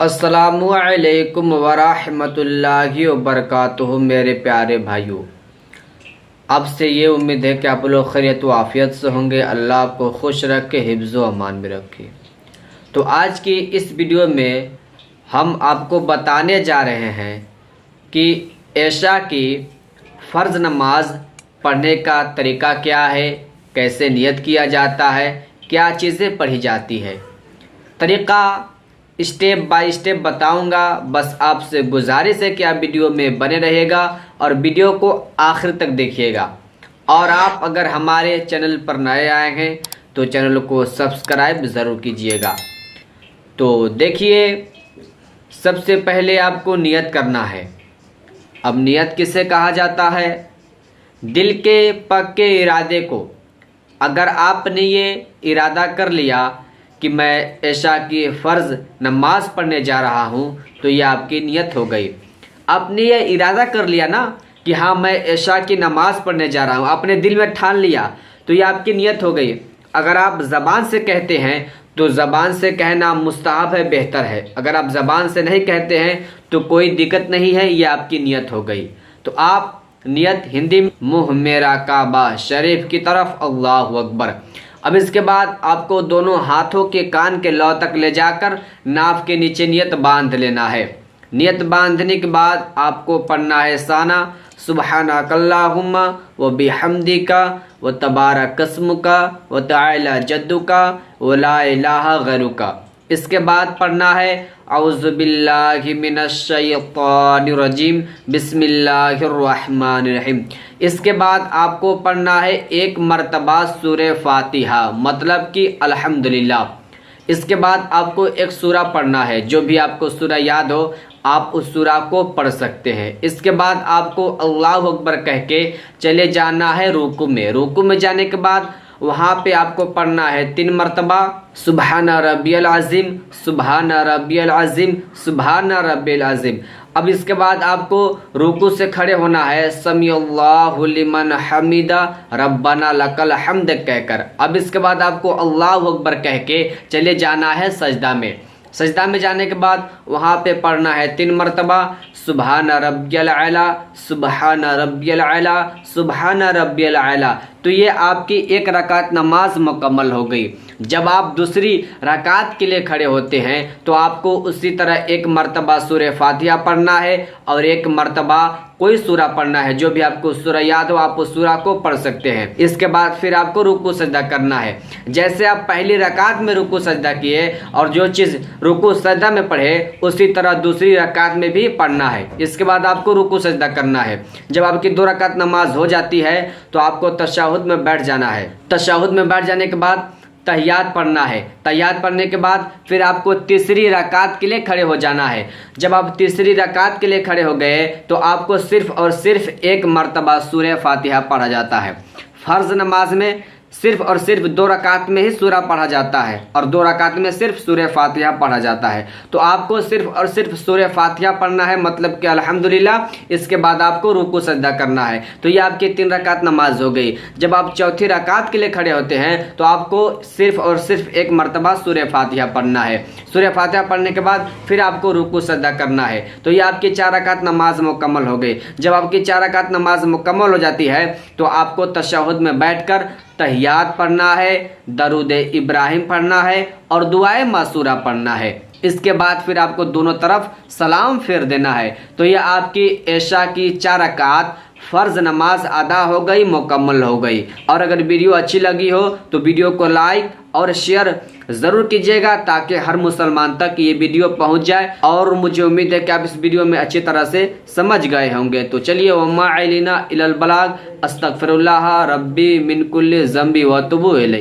अस्सलामुअलैकुम वरहमतुल्लाहि वबरकातुहू। मेरे प्यारे भाइयों, आपसे ये उम्मीद है कि आप लोग खैरियत व आफियत से होंगे। अल्लाह आपको खुश रखे, हिफ्ज़ व अमान में रखे। तो आज की इस वीडियो में हम आपको बताने जा रहे हैं कि ऐशा की फ़र्ज़ नमाज पढ़ने का तरीका क्या है, कैसे नियत किया जाता है, क्या चीज़ें पढ़ी जाती है। तरीका स्टेप बाय स्टेप बताऊंगा। बस आपसे गुजारिश है कि आप वीडियो में बने रहिएगा और वीडियो को आखिर तक देखिएगा। और आप अगर हमारे चैनल पर नए आए हैं तो चैनल को सब्सक्राइब ज़रूर कीजिएगा। तो देखिए, सबसे पहले आपको नियत करना है। अब नियत किसे कहा जाता है? दिल के पक्के इरादे को। अगर आपने ये इरादा कर लिया कि मैं ऐशा की फ़र्ज़ नमाज पढ़ने जा रहा हूँ, तो ये आपकी नियत हो गई। आपने ये इरादा कर लिया ना कि हाँ मैं ऐशा की नमाज पढ़ने जा रहा हूँ, आपने दिल में ठान लिया, तो ये आपकी नियत हो गई। अगर आप ज़बान से कहते हैं तो ज़बान से कहना मुस्तहब है, बेहतर है। अगर आप ज़बान से नहीं कहते हैं तो कोई दिक्कत नहीं है, ये आपकी नियत हो गई। तो आप नियत हिंदी में मुँह मेरा काबा शरीफ की तरफ, अल्लाहु अकबर। अब इसके बाद आपको दोनों हाथों के कान के लौ तक ले जाकर नाफ के नीचे नियत बांध लेना है। नियत बांधने के बाद आपको पढ़ना है साना सुब्हानकल्लाहुम्मा व बिहम्दिका व तबारक अस्मुका व तआला जद्दुका व ला इलाहा गैरुका। इसके बाद पढ़ना है औज़ु बिल्लाहि मिनश शैतानिर रजीम बिस्मिल्लाहिर रहमानिर रहीम। इसके बाद आपको पढ़ना है एक मरतबा सूरे फातिहा, मतलब कि अल्हम्दुलिल्लाह। इसके बाद आपको एक सूरा पढ़ना है, जो भी आपको सूरा याद हो आप उस सूरा को पढ़ सकते हैं। इसके बाद आपको अल्लाहु अकबर कह के चले जाना है रुकू में। रुकू में जाने के बाद वहाँ पे आपको पढ़ना है 3 मरतबा सुबहान रब्बियल अज़ीम, सुबहान रब्बियल अज़ीम, सुबहान रब्बियल अज़ीम। अब इसके बाद आपको रुकू से खड़े होना है समीअल्लाहु लिमन हमीदा रब्बना लकल हम्द कहकर। अब इसके बाद आपको अल्लाहु अकबर कह के चले जाना है सजदा में। सजदा में जाने के बाद वहाँ पे पढ़ना है 3 मरतबा सुबहान रब्बियल आला, सुबहान रब्बियल आला, सुबहान रब्बियल आला। तो ये आपकी एक रकात नमाज मुकम्मल हो गई। जब आप दूसरी रकात के लिए खड़े होते हैं तो आपको उसी तरह एक मरतबा सूरे फातिहा पढ़ना है और एक मरतबा कोई सूरा पढ़ना है। जो भी आपको सूरा याद हो आप उस सूरा को पढ़ सकते हैं। इसके बाद फिर आपको रुकू सजदा करना है। जैसे आप पहली रकात में रुकू सजदा किए और जो चीज़ रुकू सजदा में पढ़े उसी तरह दूसरी रकात में भी पढ़ना है। इसके बाद आपको रुकू सजदा करना है। जब आपकी 2 रकात नमाज हो जाती है तो आपको तशहुद में बैठ जाना है। तशहुद में बैठ जाने के बाद तहियात पढ़ना है। तहियात पढ़ने के बाद फिर आपको तीसरी रकात के लिए खड़े हो जाना है। जब आप तीसरी रकात के लिए खड़े हो गए तो आपको सिर्फ और सिर्फ एक मरतबा सूरे फातिहा पढ़ा जाता है। फ़र्ज़ नमाज में सिर्फ और सिर्फ 2 रकात में ही सूरा पढ़ा जाता है और 2 रकात में सिर्फ सूरे फातिहा पढ़ा जाता है। तो आपको सिर्फ और सिर्फ सूरे फातिहा पढ़ना है, मतलब कि अल्हम्दुलिल्लाह। इसके बाद आपको रुकू सजदा करना है। तो ये आपकी 3 रकात नमाज हो गई। जब आप चौथी रकात के लिए खड़े होते हैं तो आपको सिर्फ और सिर्फ एक मरतबा सूरे फातिहा पढ़ना है। सूरे फातिहा पढ़ने के बाद फिर आपको रुकू सजदा करना है। तो ये आपकी 4 रकात नमाज मुकम्मल हो गई। जब आपकी 4 रकात नमाज मुकम्मल हो जाती है तो आपको तशहुद में बैठकर तहियात पढ़ना है, दरूद इब्राहिम पढ़ना है और दुआए मासूरा पढ़ना है। इसके बाद फिर आपको दोनों तरफ सलाम फेर देना है। तो यह आपकी ऐशा की 4 रकात फ़र्ज़ नमाज अदा हो गई, मुकम्मल हो गई। और अगर वीडियो अच्छी लगी हो तो वीडियो को लाइक और शेयर ज़रूर कीजिएगा ताकि हर मुसलमान तक ये वीडियो पहुंच जाए। और मुझे उम्मीद है कि आप इस वीडियो में अच्छी तरह से समझ गए होंगे। तो चलिए, वमा अलैना इल्लल बलाग, अस्तगफिरुल्लाह रब्बी मिन कुल्ली ज़ंबी व अतूबु इलैह।